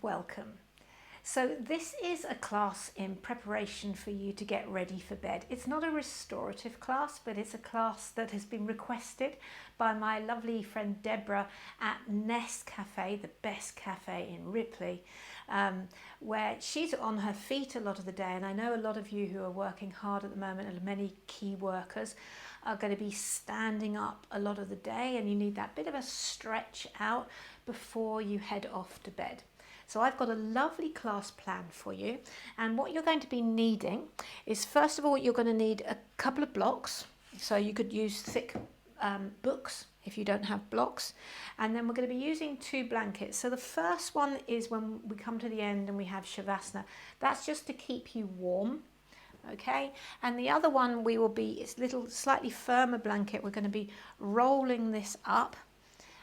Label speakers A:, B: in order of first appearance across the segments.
A: welcome. So this is a class in preparation for you to get ready for bed. It's not a restorative class, but it's a class that has been requested by my lovely friend Deborah at Nest Cafe, the best cafe in Ripley, where she's on her feet a lot of the day. And I know a lot of you who are working hard at the moment, and many key workers, are going to be standing up a lot of the day, and you need that bit of a stretch out before you head off to bed. So I've got a lovely class plan for you, and what you're going to be needing is, first of all, you're going to need a couple of blocks. So you could use thick books if you don't have blocks, and then we're going to be using 2 blankets. So the first one is when we come to the end and we have Shavasana. That's just to keep you warm. Okay, and the other one it's a little slightly firmer blanket. We're going to be rolling this up,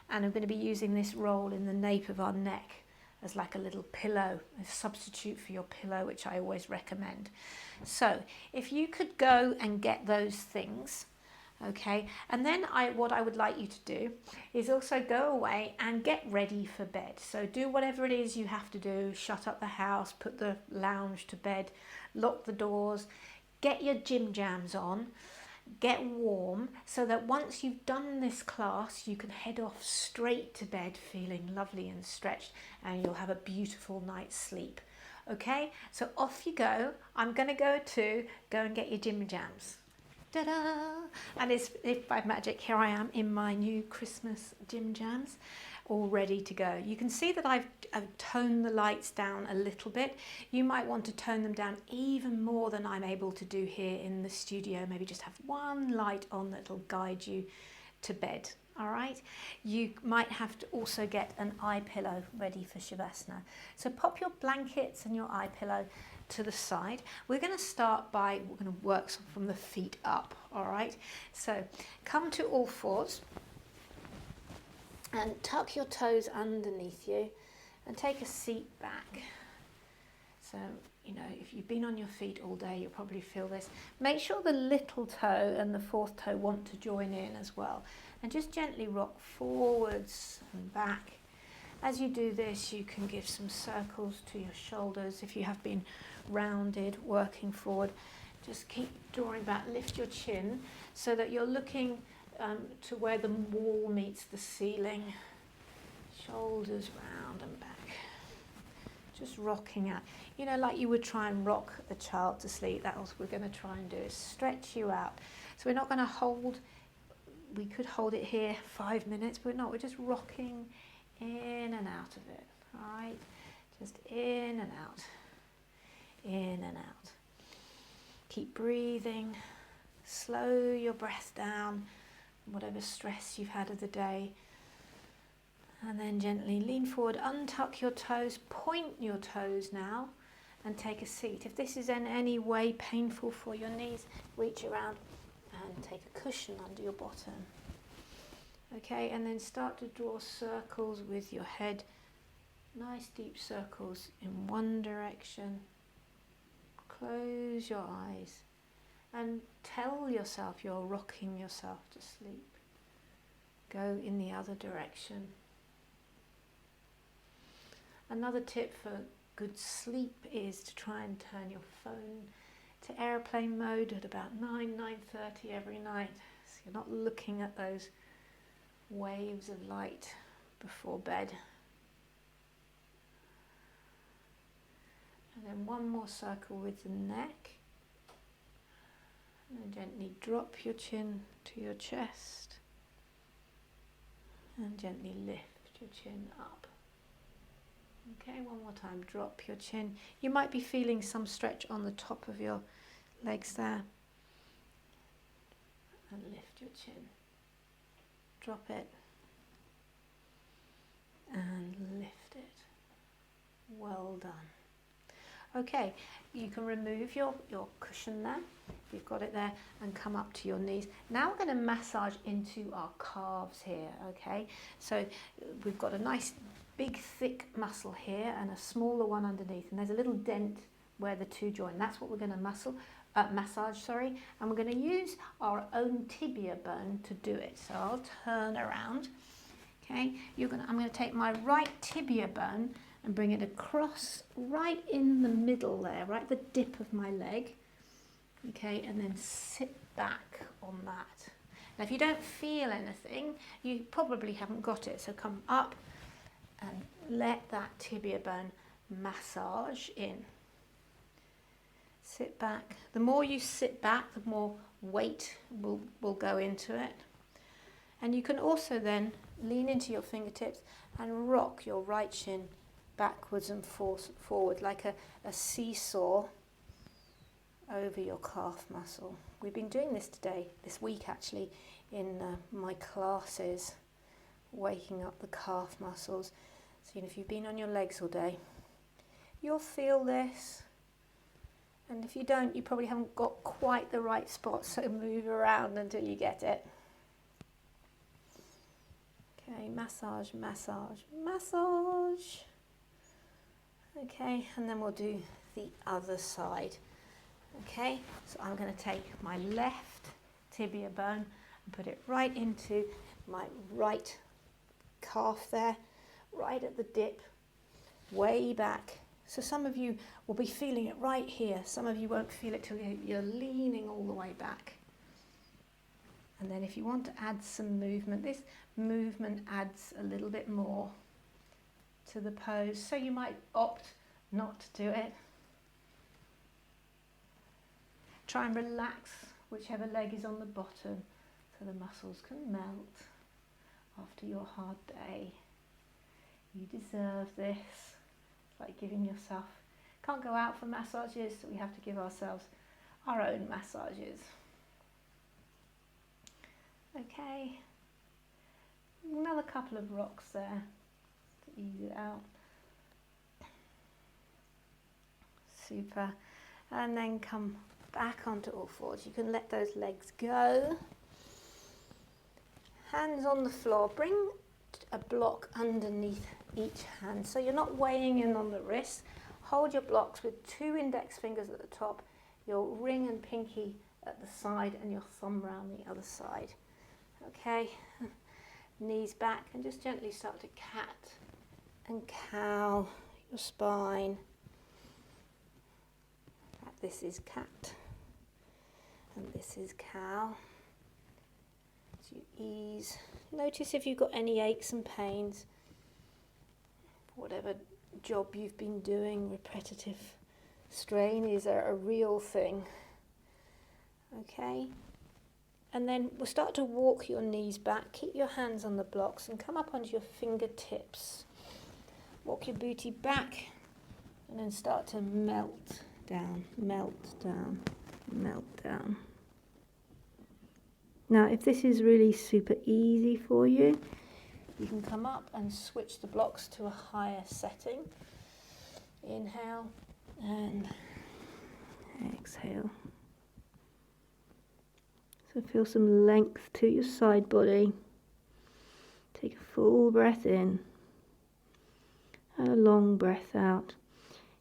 A: and I'm going to be using this roll in the nape of our neck as like a little pillow, a substitute for your pillow, which I always recommend. So if you could go and get those things, okay, and then what I would like you to do is also go away and get ready for bed. So do whatever it is you have to do, shut up the house, put the lounge to bed, lock the doors, get your gym jams on, get warm, so that once you've done this class you can head off straight to bed feeling lovely and stretched, and you'll have a beautiful night's sleep. Okay, so off you go. I'm going to go and get your gym jams. Ta-da! And if by magic, here I am in my new Christmas gym jams, all ready to go. You can see that I've toned the lights down a little bit. You might want to tone them down even more than I'm able to do here in the studio. Maybe just have one light on that'll guide you to bed. All right, you might have to also get an eye pillow ready for Shavasana. So pop your blankets and your eye pillow to the side. We're going to work from the feet up. All right, so come to all fours and tuck your toes underneath you and take a seat back. So, you know, if you've been on your feet all day, you'll probably feel this. Make sure the little toe and the 4th toe want to join in as well. And just gently rock forwards and back. As you do this, you can give some circles to your shoulders. If you have been rounded, working forward, just keep drawing back. Lift your chin so that you're looking to where the wall meets the ceiling. Shoulders round and back. Just rocking out. You know, like you would try and rock a child to sleep. That's what we're going to try and do, is stretch you out. So we're not going to hold. We could hold it here 5 minutes, but we're not. We're just rocking in and out of it. All right? Just in and out. In and out. Keep breathing. Slow your breath down, whatever stress you've had of the day. And then gently lean forward, untuck your toes, point your toes now, and take a seat. If this is in any way painful for your knees, reach around and take a cushion under your bottom. Okay, and then start to draw circles with your head. Nice deep circles in one direction. Close your eyes and tell yourself you're rocking yourself to sleep. Go in the other direction. Another tip for good sleep is to try and turn your phone to airplane mode at about 9:30 every night, so you're not looking at those waves of light before bed. And then one more circle with the neck. And then gently drop your chin to your chest. And gently lift your chin up. Okay, one more time. Drop your chin. You might be feeling some stretch on the top of your legs there. And lift your chin. Drop it. And lift it. Well done. Okay, you can remove your cushion there, if you've got it there, and come up to your knees. Now we're going to massage into our calves here, okay? So we've got a nice big thick muscle here and a smaller one underneath, and there's a little dent where the two join. That's what we're going to massage, and we're going to use our own tibia bone to do it. So I'll turn around, okay? I'm going to take my right tibia bone and bring it across right in the middle there, right at the dip of my leg. Okay, and then sit back on that. Now if you don't feel anything, you probably haven't got it, so come up and let that tibia bone massage in. Sit back. The more you sit back, the more weight will go into it. And you can also then lean into your fingertips and rock your right shin backwards and forward like a seesaw over your calf muscle. We've been doing this this week actually, in my classes, waking up the calf muscles. So if you've been on your legs all day, you'll feel this. And if you don't, you probably haven't got quite the right spot, so move around until you get it. Okay, massage, massage, massage. Okay, and then we'll do the other side. Okay, so I'm going to take my left tibia bone and put it right into my right calf there, right at the dip, way back. So some of you will be feeling it right here. Some of you won't feel it till you're leaning all the way back. And then if you want to add some movement, this movement adds a little bit more to the pose. So you might opt not to do it. Try and relax whichever leg is on the bottom so the muscles can melt after your hard day. You deserve this. It's like giving yourself, can't go out for massages, so we have to give ourselves our own massages. Okay, another couple of rocks there to ease it out. Super. And then come back onto all fours. You can let those legs go. Hands on the floor. Bring a block underneath each hand, so you're not weighing in on the wrist. Hold your blocks with 2 index fingers at the top, your ring and pinky at the side, and your thumb round the other side. Okay, knees back, and just gently start to cat and cow your spine. This is cat and this is cow. As you ease, notice if you've got any aches and pains, whatever job you've been doing. Repetitive strain is a real thing. Okay, and then we'll start to walk your knees back. Keep your hands on the blocks and come up onto your fingertips. Walk your booty back and then start to melt down, melt down, melt down. Now if this is really super easy for you, you can come up and switch the blocks to a higher setting. Inhale and exhale. So feel some length to your side body. Take a full breath in and a long breath out.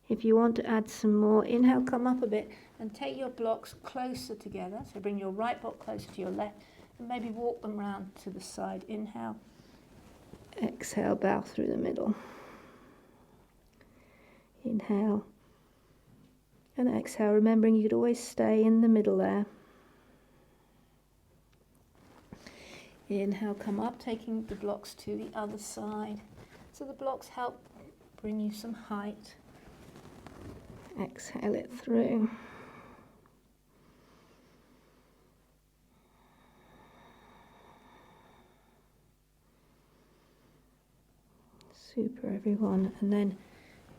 A: If you want to add some more, inhale, come up a bit and take your blocks closer together. So bring your right block closer to your left and maybe walk them round to the side. Inhale, exhale, bow through the middle. Inhale and exhale, remembering you could always stay in the middle there. Inhale, come up, taking the blocks to the other side. So the blocks help bring you some height. Exhale it through. Super, everyone. And then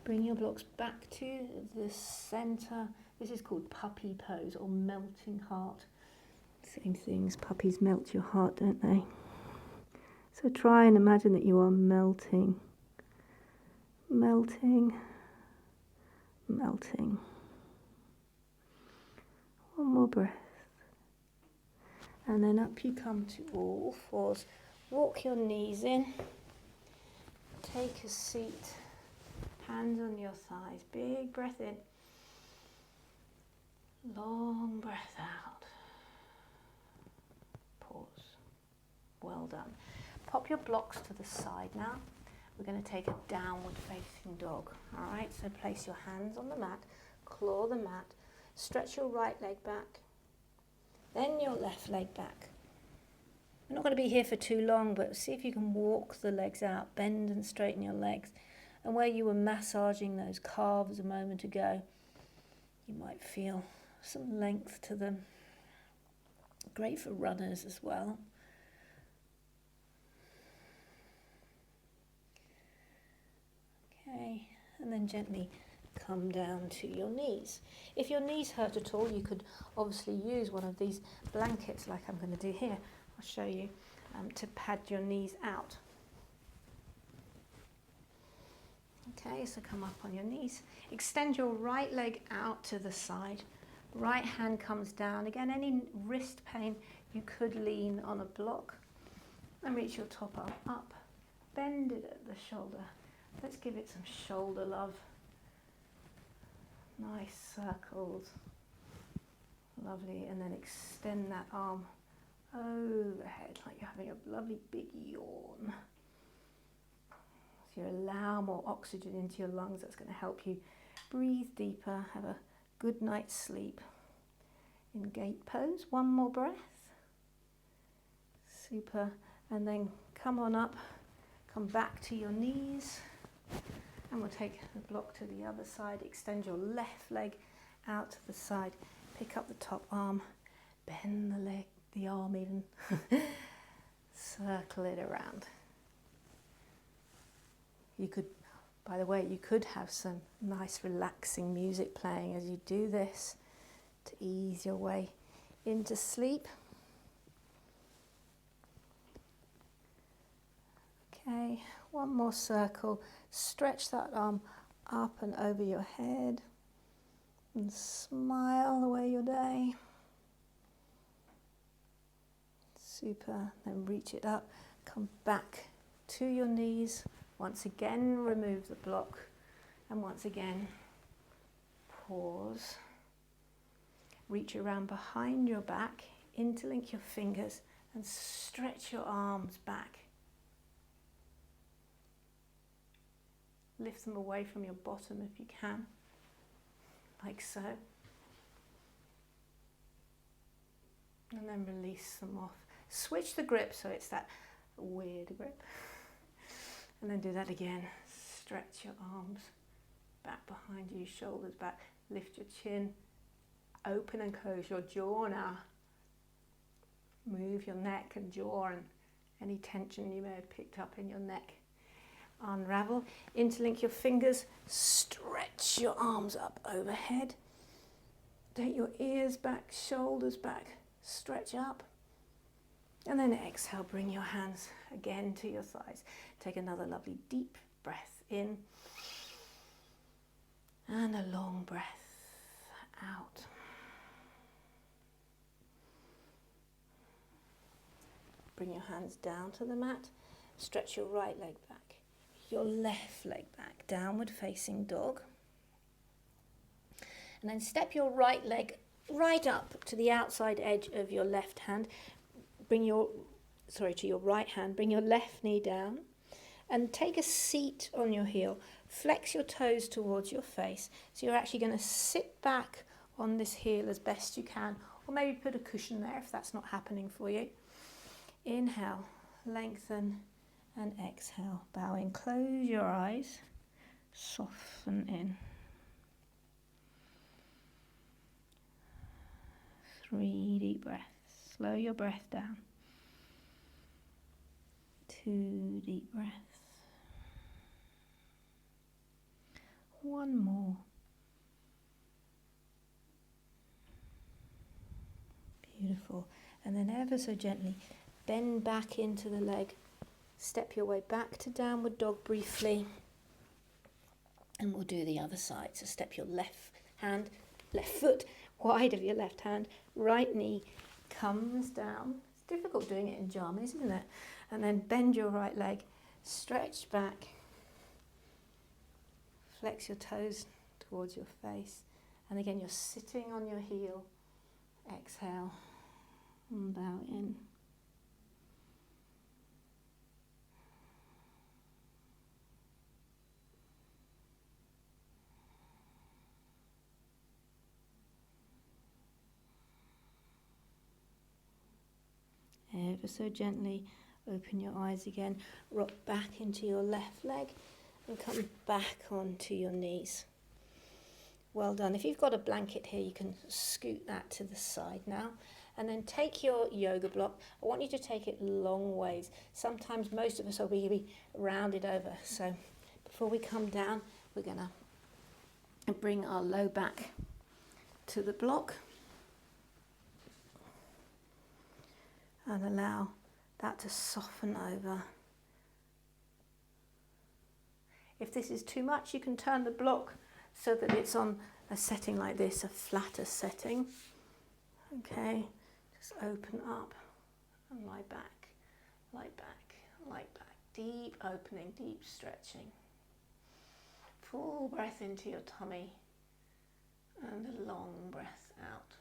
A: bring your blocks back to the center. This is called puppy pose or melting heart. Same things, puppies melt your heart, don't they? So try and imagine that you are melting. Melting. Melting. One more breath. And then up you come to all fours. Walk your knees in. Take a seat. Hands on your thighs. Big breath in. Long breath out. Pause. Well done. Pop your blocks to the side now. we're going to take a downward facing dog. All right, so place your hands on the mat, claw the mat, stretch your right leg back, then your left leg back. We're not going to be here for too long, but see if you can walk the legs out, bend and straighten your legs. And where you were massaging those calves a moment ago, you might feel some length to them. Great for runners as well. Okay, and then gently come down to your knees. If your knees hurt at all, you could obviously use one of these blankets like I'm going to do here. I'll show you, to pad your knees out. Okay, so come up on your knees. Extend your right leg out to the side. Right hand comes down. Again, any wrist pain, you could lean on a block and reach your top arm up. Bend it at the shoulder. Let's give it some shoulder love. Nice circles. Lovely. And then extend that arm overhead like you're having a lovely big yawn. So you allow more oxygen into your lungs. That's going to help you breathe deeper, have a good night's sleep. In gate pose, one more breath. Super. And then come on up, come back to your knees. And we'll take the block to the other side. Extend your left leg out to the side. Pick up the top arm. Bend the leg, the arm even. Circle it around. You could, by the way, you could have some nice relaxing music playing as you do this to ease your way into sleep. Okay, one more circle. Stretch that arm up and over your head and smile away your day. Super. Then reach it up, come back to your knees. Once again, remove the block, and once again, pause. Reach around behind your back, interlink your fingers, and stretch your arms back. Lift them away from your bottom if you can, like so. And then release them off. Switch the grip so it's that weird grip. And then do that again. Stretch your arms back behind you, shoulders back. Lift your chin. Open and close your jaw now. Move your neck and jaw and any tension you may have picked up in your neck. Unravel. Interlink your fingers. Stretch your arms up overhead. Take your ears back, shoulders back. Stretch up. And then exhale, bring your hands again to your thighs. Take another lovely deep breath in. And a long breath out. Bring your hands down to the mat. Stretch your right leg back. Your left leg back. Downward facing dog. And then step your right leg right up to the outside edge of your left hand. To your right hand, bring your left knee down and take a seat on your heel. Flex your toes towards your face. So you're actually going to sit back on this heel as best you can, or maybe put a cushion there if that's not happening for you. Inhale, lengthen, and exhale. Bowing, close your eyes, soften in. 3 deep breaths. Slow your breath down. 2 deep breaths. 1 more. Beautiful. And then ever so gently bend back into the leg. Step your way back to downward dog briefly. And we'll do the other side. So step your left foot wide of your left hand. Right knee comes down. It's difficult doing it in jammies, isn't it? And then bend your right leg, stretch back, flex your toes towards your face. And again, you're sitting on your heel. Exhale and bow in. ever so gently. Open your eyes again, rock back into your left leg and come back onto your knees. Well done. If you've got a blanket here, you can scoot that to the side now. And then take your yoga block. I want you to take it long ways. Sometimes most of us will be rounded over. So before we come down, we're going to bring our low back to the block. And allow that to soften over. If this is too much, you can turn the block so that it's on a setting like this, a flatter setting. Okay, just open up and lie back, lie back, lie back. Deep opening, deep stretching. Full breath into your tummy and a long breath out.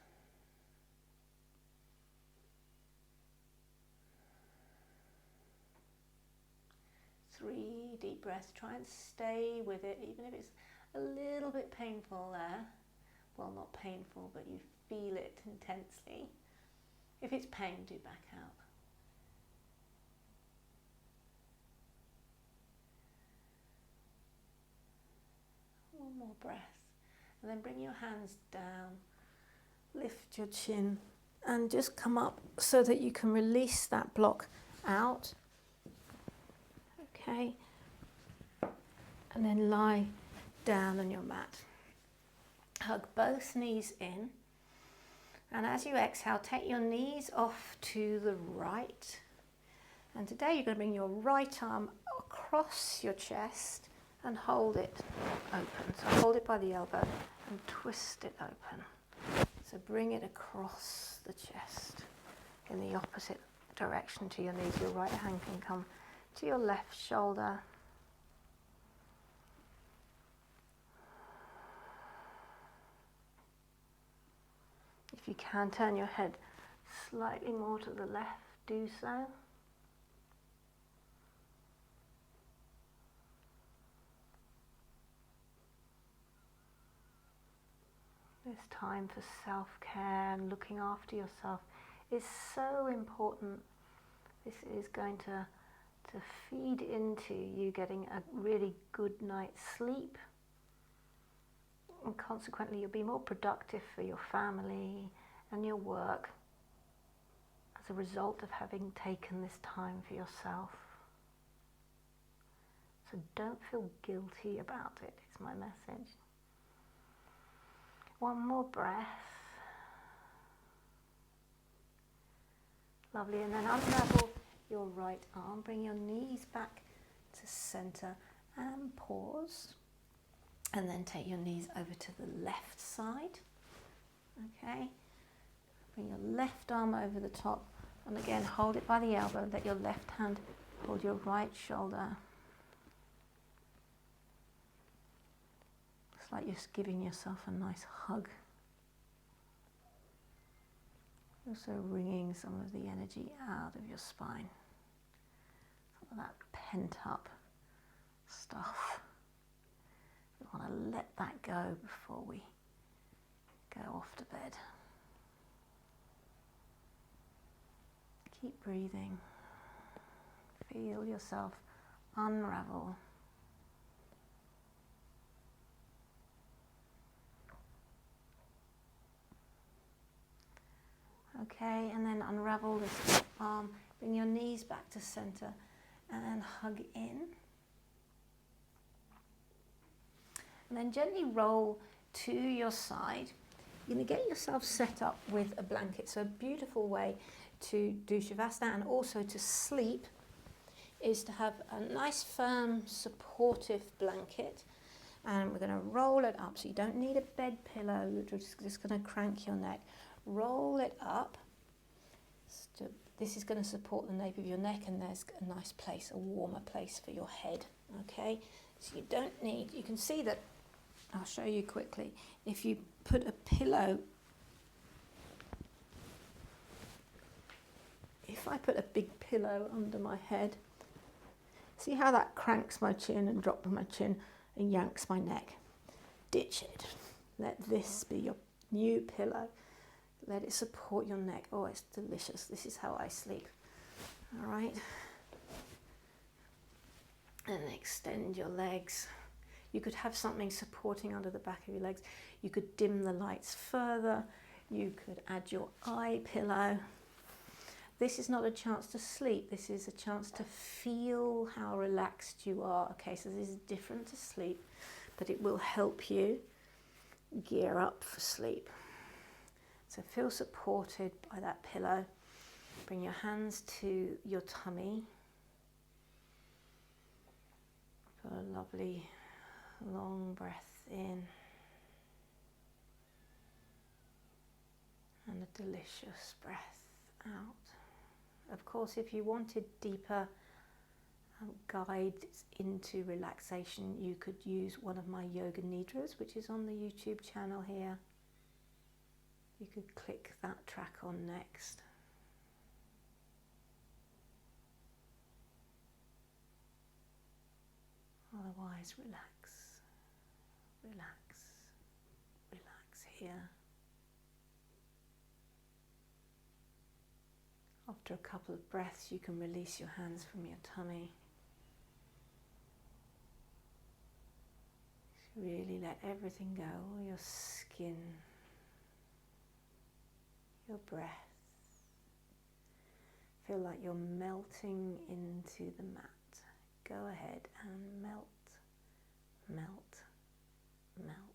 A: Three deep breaths. Try and stay with it, even if it's a little bit painful there. Well, not painful, but you feel it intensely. If it's pain, do back out. One more breath. And then bring your hands down. Lift your chin and just come up so that you can release that block out. Okay, and then lie down on your mat. Hug both knees in, and as you exhale, take your knees off to the right. And today you're going to bring your right arm across your chest and hold it open. So hold it by the elbow and twist it open. So bring it across the chest in the opposite direction to your knees. Your right hand can come to your left shoulder. If you can, turn your head slightly more to the left, do so. This time for self-care and looking after yourself is so important. This is going to feed into you getting a really good night's sleep, and consequently you'll be more productive for your family and your work as a result of having taken this time for yourself. So don't feel guilty about it, is my message. One more breath. Lovely, and then unravel your right arm, bring your knees back to center and pause, and then take your knees over to the left side. Okay, bring your left arm over the top, and again hold it by the elbow. Let your left hand hold your right shoulder. It's like you're just giving yourself a nice hug. Also wringing some of the energy out of your spine. Some of that pent up stuff. We want to let that go before we go off to bed. Keep breathing. Feel yourself unravel. Okay, and then unravel this arm, bring your knees back to center and hug in. And then gently roll to your side. You're going to get yourself set up with a blanket. So a beautiful way to do Shavasana and also to sleep is to have a nice firm supportive blanket. And we're going to roll it up, so you don't need a bed pillow, which is just going to crank your neck. Roll it up. This is going to support the nape of your neck, and there's a nice place, a warmer place for your head. Okay, so you don't need, you can see that, I'll show you quickly. If you put a pillow, if I put a big pillow under my head, see how that cranks my chin and drops my chin and yanks my neck? Ditch it. Let this be your new pillow. Let it support your neck. Oh, it's delicious. This is how I sleep. All right. And extend your legs. You could have something supporting under the back of your legs. You could dim the lights further. You could add your eye pillow. This is not a chance to sleep. This is a chance to feel how relaxed you are. Okay, so this is different to sleep, but it will help you gear up for sleep. So feel supported by that pillow. Bring your hands to your tummy. Put a lovely long breath in and a delicious breath out. Of course, if you wanted deeper guides into relaxation, you could use one of my yoga nidras, which is on the YouTube channel here. You could click that track on next. Otherwise, relax, relax, relax here. After a couple of breaths, you can release your hands from your tummy. Really let everything go, all your skin, your breath. Feel like you're melting into the mat. Go ahead and melt, melt, melt.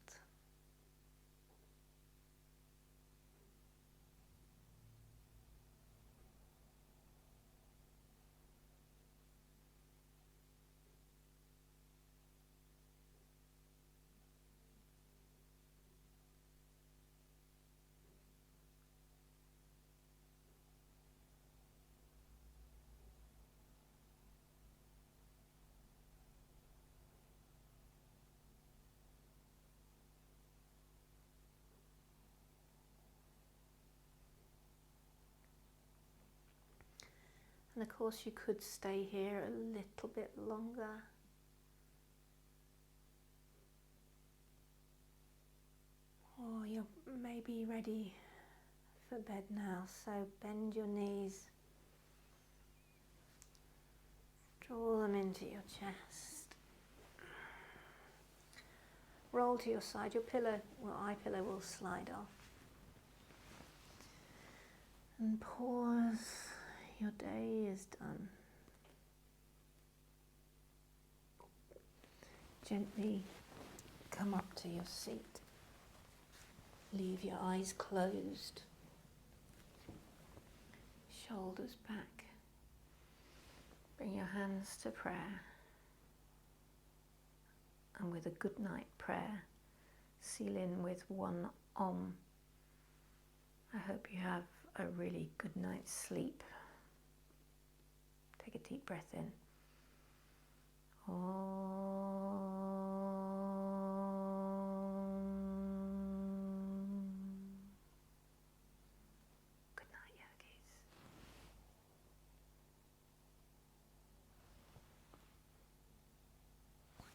A: And of course you could stay here a little bit longer. Or you're maybe ready for bed now, so bend your knees. Draw them into your chest. Roll to your side. Your pillow, well, eye pillow will slide off. And pause. Your day is done. Gently come up to your seat. Leave your eyes closed. Shoulders back. Bring your hands to prayer. And with a good night prayer, seal in with one Om. I hope you have a really good night's sleep. Take a deep breath in. Om.